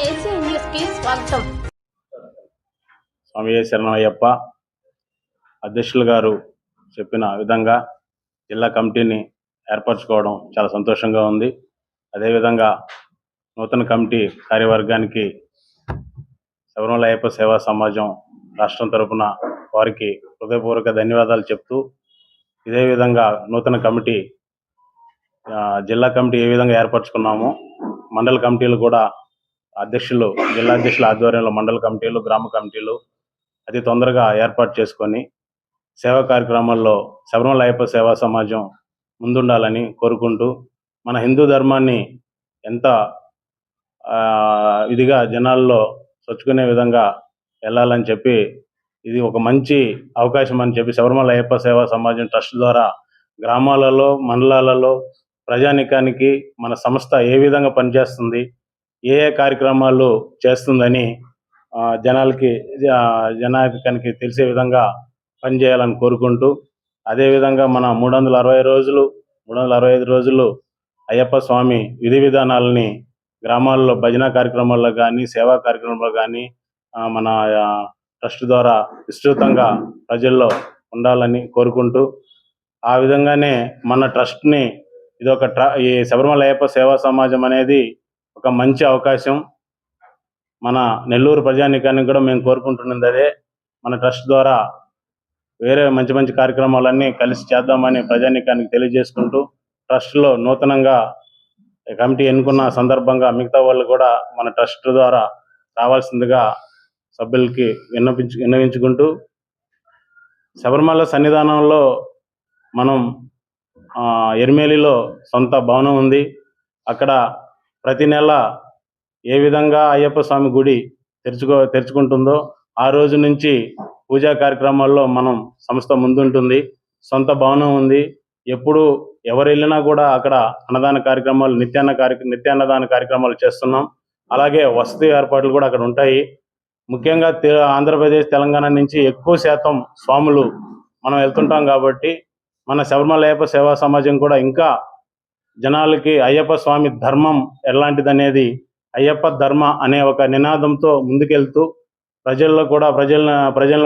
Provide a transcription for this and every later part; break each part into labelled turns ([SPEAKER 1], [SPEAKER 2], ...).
[SPEAKER 1] AC news కి స్వాగతం.
[SPEAKER 2] స్వామి శరణమయ్యప్ప. అధ్యక్షులు గారు చెప్పిన విధంగా జిల్లా కమిటీని ఏర్పరచుకోవడం చాలా సంతోషంగా ఉంది. అదేవిధంగా నూతన కమిటీ కార్యవర్గానికి శబరిమల అయ్యప్ప సేవా సమాజం రాష్ట్రం తరపున వారికి హృదయపూర్వక ధన్యవాదాలు చెప్తూ, ఇదే విధంగా నూతన కమిటీ జిల్లా కమిటీ ఏ విధంగా ఏర్పరచుకున్నామో మండల కమిటీలు కూడా జిల్లా అధ్యక్షుల ఆధ్వర్యంలో మండల కమిటీలు, గ్రామ కమిటీలు అతి తొందరగా ఏర్పాటు చేసుకొని సేవా కార్యక్రమాల్లో శబరిమల అయ్యప్ప సేవా సమాజం ముందుండాలని కోరుకుంటూ, మన హిందూ ధర్మాన్ని ఎంత ఇదిగా జనాల్లో చొచ్చుకునే విధంగా వెళ్ళాలని చెప్పి, ఇది ఒక మంచి అవకాశం అని చెప్పి శబరిమల అయ్యప్ప సేవా సమాజం ట్రస్ట్ ద్వారా గ్రామాలలో, మండలాలలో ప్రజానికానికి మన సంస్థ ఏ విధంగా పనిచేస్తుంది, ఏ కార్యక్రమాలు చేస్తుందని జనానికి తెలిసే విధంగా పనిచేయాలని కోరుకుంటూ, అదేవిధంగా మన 365 రోజులు అయ్యప్ప స్వామి విధి విధానాలని గ్రామాల్లో భజన కార్యక్రమాల్లో కానీ, సేవా కార్యక్రమాల్లో కానీ మన ట్రస్ట్ ద్వారా విస్తృతంగా ప్రజల్లో ఉండాలని కోరుకుంటూ, ఆ విధంగానే మన ట్రస్ట్ని ఈ శబరిమల అయ్యప్ప సేవా సమాజం అనేది ఒక మంచి అవకాశం. మన నెల్లూరు ప్రజానికానికి కూడా మేము కోరుకుంటున్నది అదే. మన ట్రస్ట్ ద్వారా వేరే మంచి మంచి కార్యక్రమాలన్నీ కలిసి చేద్దామని ప్రజానికానికి తెలియజేసుకుంటూ, ట్రస్ట్లో నూతనంగా కమిటీ ఎన్నుకున్న సందర్భంగా మిగతా వాళ్ళు కూడా మన ట్రస్ట్ ద్వారా రావాల్సిందిగా సభ్యులకి విన్నవించుకుంటూ, శబరిమల సన్నిధానంలో మనం ఎరిమేలిలో సొంత భవనం ఉంది. అక్కడ ప్రతి నెల ఏ విధంగా అయ్యప్ప స్వామి గుడి తెరుచుకుంటుందో ఆ రోజు నుంచి పూజా కార్యక్రమాల్లో మనం సంస్థ ముందుంటుంది. సొంత భవనం ఉంది. ఎప్పుడు ఎవరు వెళ్ళినా కూడా అక్కడ అన్నదాన కార్యక్రమాలు, నిత్యాన్నదాన కార్యక్రమాలు చేస్తున్నాం. అలాగే వసతి ఏర్పాట్లు కూడా అక్కడ ఉంటాయి. ముఖ్యంగా ఆంధ్రప్రదేశ్, తెలంగాణ నుంచి ఎక్కువ శాతం స్వాములు మనం వెళ్తుంటాం కాబట్టి మన శబరిమల అయ్యప్ప సేవా సమాజం కూడా ఇంకా జనాలకి అయ్యప్ప స్వామి ధర్మం ఎలాంటిదనేది, అయ్యప్ప ధర్మ అనే ఒక నినాదంతో ముందుకెళ్తూ ప్రజలను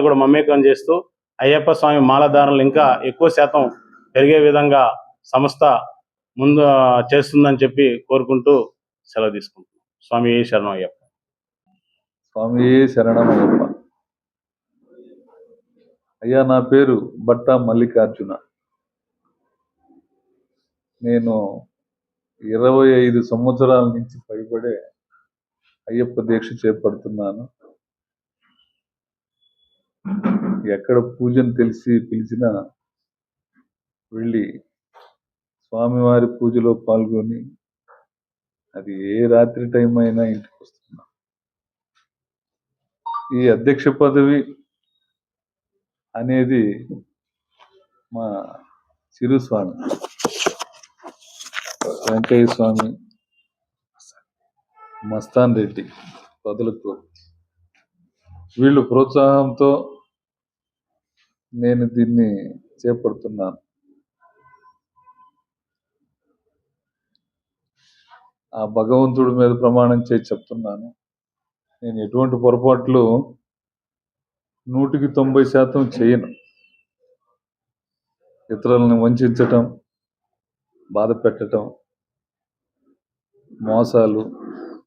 [SPEAKER 2] కూడా మమేకం చేస్తూ అయ్యప్ప స్వామి మాలధారణలు ఇంకా ఎక్కువ శాతం పెరిగే విధంగా సంస్థ ముందు చేస్తుందని చెప్పి కోరుకుంటూ సెలవు తీసుకుంటున్నాం. స్వామి శరణమయ్యప్ప.
[SPEAKER 3] స్వామి శరణమయ్యప్ప. అయ్యా, నా పేరు బట్ట మల్లికార్జున. నేను 25 సంవత్సరాల నుంచి పైబడే అయ్యప్ప దీక్ష చేపడుతున్నాను. ఎక్కడ పూజను పిలిచినా వెళ్ళి స్వామివారి పూజలో పాల్గొని, అది ఏ రాత్రి టైం అయినా ఇంటికి వస్తున్నా. ఈ అధ్యక్ష పదవి అనేది మా చిరుస్వామి వెంకయ్య స్వామి, మస్తాన్ రెడ్డి బదులకు వీళ్ళు ప్రోత్సాహంతో నేను దీన్ని చేపడుతున్నాను. ఆ భగవంతుడి మీద ప్రమాణం చేసి చెప్తున్నాను, నేను ఎటువంటి పొరపాట్లు 100% చేయను. ఇతరులను వంచడం, బాధ పెట్టడం, మోసాలు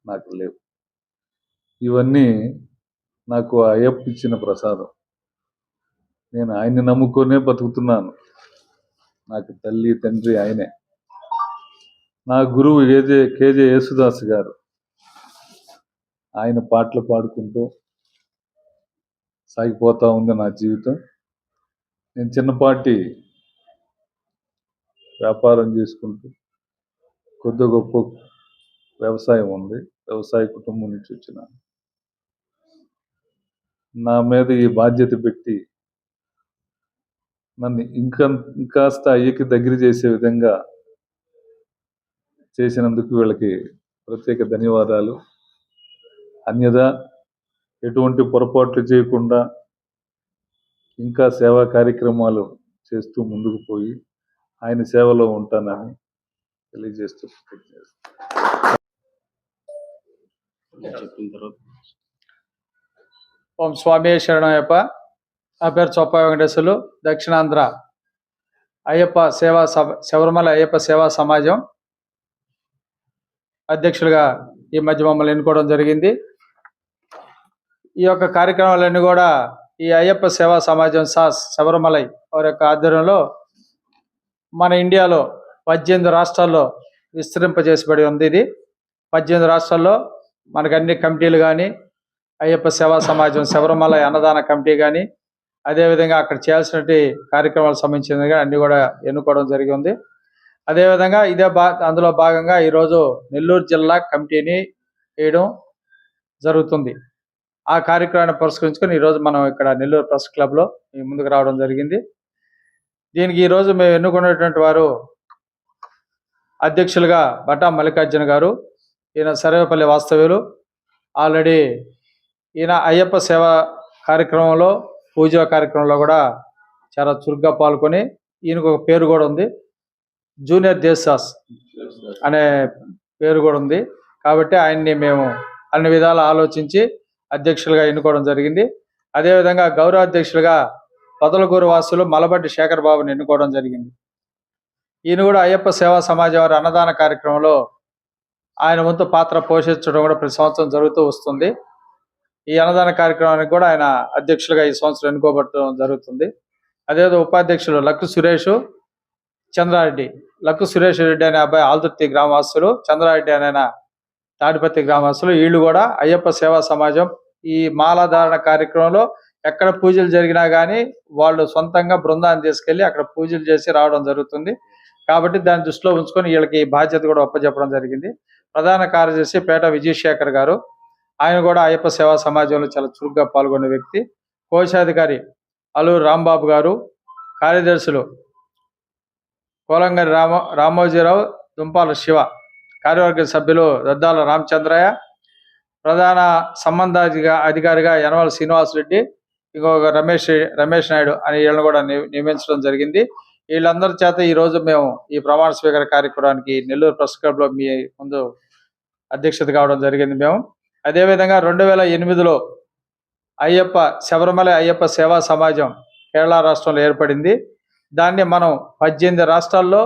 [SPEAKER 3] నాకు లేవు. ఇవన్నీ నాకు అయ్యప్ప ఇచ్చిన ప్రసాదం. నేను ఆయన్ని నమ్ముకొనే బతుకుతున్నాను. నాకు తల్లి తండ్రి ఆయనే. నా గురువు కేజే యేసుదాస్ గారు. ఆయన పాటలు పాడుకుంటూ సాగిపోతూ ఉంది నా జీవితం. నేను చిన్నపాటి వ్యాపారం చేసుకుంటూ, కొద్ది గొప్ప వ్యవసాయం ఉంది, వ్యవసాయ కుటుంబం నుంచి వచ్చినాను. నా మీద ఈ బాధ్యత పెట్టి నన్ను ఇంకాస్త అయ్యకి దగ్గర చేసే విధంగా చేసినందుకు వీళ్ళకి ప్రత్యేక ధన్యవాదాలు. అన్యదా ఎటువంటి పొరపాట్లు చేయకుండా ఇంకా సేవా కార్యక్రమాలు చేస్తూ ముందుకు పోయి ఆయన సేవలో ఉంటానని తెలియజేస్తూ
[SPEAKER 2] చెప్పిన తర్వాత
[SPEAKER 4] ఓం స్వామి శరణయ్యప్ప. నా పేరు చొప్ప వెంకటేశ్వర్లు. దక్షిణాంధ్ర శబరిమల అయ్యప్ప సేవా సమాజం అధ్యక్షులుగా ఈ మధ్య మమ్మల్ని ఎన్నుకోవడం జరిగింది. ఈ యొక్క కార్యక్రమాలన్నీ కూడా ఈ అయ్యప్ప సేవా సమాజం శబరిమలై వారి యొక్క ఆధ్వర్యంలో మన ఇండియాలో 18 రాష్ట్రాల్లో విస్తరింపజేసబడి ఉంది. ఇది 18 రాష్ట్రాల్లో మనకు అన్ని కమిటీలు కానీ, అయ్యప్ప సేవా సమాజం శబరిమల అన్నదాన కమిటీ కానీ, అదేవిధంగా అక్కడ చేయాల్సినటువంటి కార్యక్రమాలకు సంబంధించినవి అన్ని కూడా ఎన్నుకోవడం జరిగి ఉంది. అదేవిధంగా అందులో భాగంగా ఈరోజు నెల్లూరు జిల్లా కమిటీని వేయడం జరుగుతుంది. ఆ కార్యక్రమాన్ని పురస్కరించుకొని ఈరోజు మనం ఇక్కడ నెల్లూరు ప్రెస్ క్లబ్లో ముందుకు రావడం జరిగింది. దీనికి ఈరోజు మేము ఎన్నుకున్నటువంటి వారు అధ్యక్షులుగా బట్టా మల్లికార్జున గారు. ఈయన సర్వేపల్లి వాస్తవ్యులు. ఆల్రెడీ ఈయన అయ్యప్ప సేవా కార్యక్రమంలో, పూజా కార్యక్రమంలో కూడా చాలా చురుగ్గా పాల్గొని ఈయనకు ఒక పేరు కూడా ఉంది, జూనియర్ దేశాస్ అనే పేరు కూడా ఉంది. కాబట్టి ఆయన్ని మేము అన్ని విధాలు ఆలోచించి అధ్యక్షులుగా ఎన్నుకోవడం జరిగింది. అదేవిధంగా గౌరవ అధ్యక్షులుగా పొదలకూరు వాసులు మలబడ్డి శేఖర్ బాబుని ఎన్నుకోవడం జరిగింది. ఈయన కూడా అయ్యప్ప సేవా సమాజం వారి అన్నదాన కార్యక్రమంలో ఆయన వంతు పాత్ర పోషించడం కూడా ప్రతి సంవత్సరం జరుగుతూ వస్తుంది. ఈ అన్నదాన కార్యక్రమానికి కూడా ఆయన అధ్యక్షులుగా ఈ సంవత్సరం ఎన్నుకోబడటం జరుగుతుంది. అదేవిధంగా ఉపాధ్యక్షులు లక్కు సురేష్, చంద్రారెడ్డి. లక్కు సురేష్ రెడ్డి అనే అబ్బాయి ఆల్దుర్తి గ్రామవాసులు, చంద్రారెడ్డి అనే తాడిపత్రి గ్రామవాసులు. వీళ్ళు కూడా అయ్యప్ప సేవా సమాజం ఈ మాలాధారణ కార్యక్రమంలో ఎక్కడ పూజలు జరిగినా కానీ వాళ్ళు సొంతంగా బృందాన్ని తీసుకెళ్ళి అక్కడ పూజలు చేసి రావడం జరుగుతుంది. కాబట్టి దాన్ని దృష్టిలో ఉంచుకొని వీళ్ళకి బాధ్యత కూడా ఒప్పచెప్పడం జరిగింది. ప్రధాన కార్యదర్శి పేట విజయశేఖర్ గారు. ఆయన కూడా అయ్యప్ప సేవా సమాజంలో చాలా చురుగ్గా పాల్గొనే వ్యక్తి. కోశాధికారి అల్లూరు రాంబాబు గారు. కార్యదర్శులు కోలంగరి రామోజీరావు, దుంపాల శివ. కార్యవర్గ సభ్యులు దద్దాల రామచంద్రయ్య. ప్రధాన అధికారిగా యనమల శ్రీనివాసరెడ్డి, ఇంకొక రమేష్ నాయుడు అని వీళ్ళని కూడా నియమించడం జరిగింది. వీళ్ళందరి చేత ఈరోజు మేము ఈ ప్రమాణ స్వీకార కార్యక్రమానికి నెల్లూరు ప్రెస్ క్లబ్లో మీ ముందు అధ్యక్షత కావడం జరిగింది మేము. అదేవిధంగా 2008లో శబరిమల అయ్యప్ప సేవా సమాజం కేరళ రాష్ట్రంలో ఏర్పడింది. దాన్ని మనం 18 రాష్ట్రాల్లో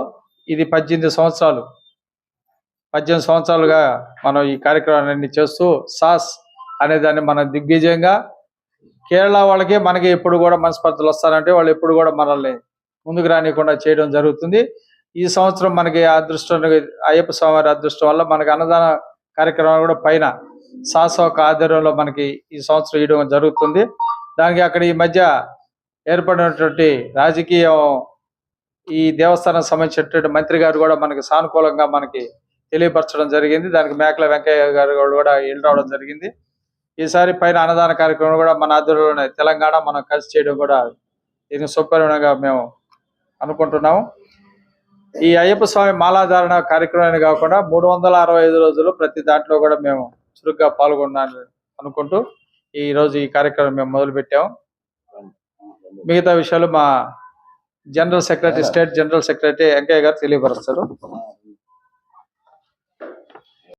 [SPEAKER 4] ఇది 18 సంవత్సరాలుగా మనం ఈ కార్యక్రమాన్ని చేస్తూ సాస్ అనే దాన్ని మనం దిగ్విజయంగా, కేరళ వాళ్ళకి మనకి ఎప్పుడు కూడా మనస్పర్ధలు వస్తారంటే వాళ్ళు ఎప్పుడు కూడా మనల్ని ముందుకు రానియకుండా చేయడం జరుగుతుంది. ఈ సంవత్సరం మనకి అదృష్టం, అయ్యప్ప స్వామి అదృష్టం వల్ల మనకి అన్నదాన కార్యక్రమాలు కూడా పైన సాస్ ఒక ఆధ్వర్యంలో మనకి ఈ సంవత్సరం ఇవ్వడం జరుగుతుంది. దానికి అక్కడ ఈ మధ్య ఏర్పడినటువంటి రాజకీయం, ఈ దేవస్థానం సంబంధించినటువంటి మంత్రి గారు కూడా మనకి సానుకూలంగా మనకి తెలియపరచడం జరిగింది. దానికి మేకల వెంకయ్య గారు కూడా వెళ్ళి రావడం జరిగింది. ఈసారి పైన అన్నదాన కార్యక్రమం కూడా మన ఆధ్వర్యంలోనే తెలంగాణ మనం కలిసి చేయడం కూడా దీనికి సుపరిణంగా మేము అనుకుంటున్నాము. ఈ అయ్యప్ప స్వామి మాలాధారణ కార్యక్రమాన్ని కాకుండా 365 రోజులు ప్రతి దాంట్లో కూడా మేము చురుగ్గా పాల్గొనాలని అనుకుంటూ ఈరోజు ఈ కార్యక్రమం మేము మొదలుపెట్టాము. మిగతా విషయాలు మా స్టేట్ జనరల్ సెక్రటరీ వెంకయ్య గారు తెలియపరుస్తారు.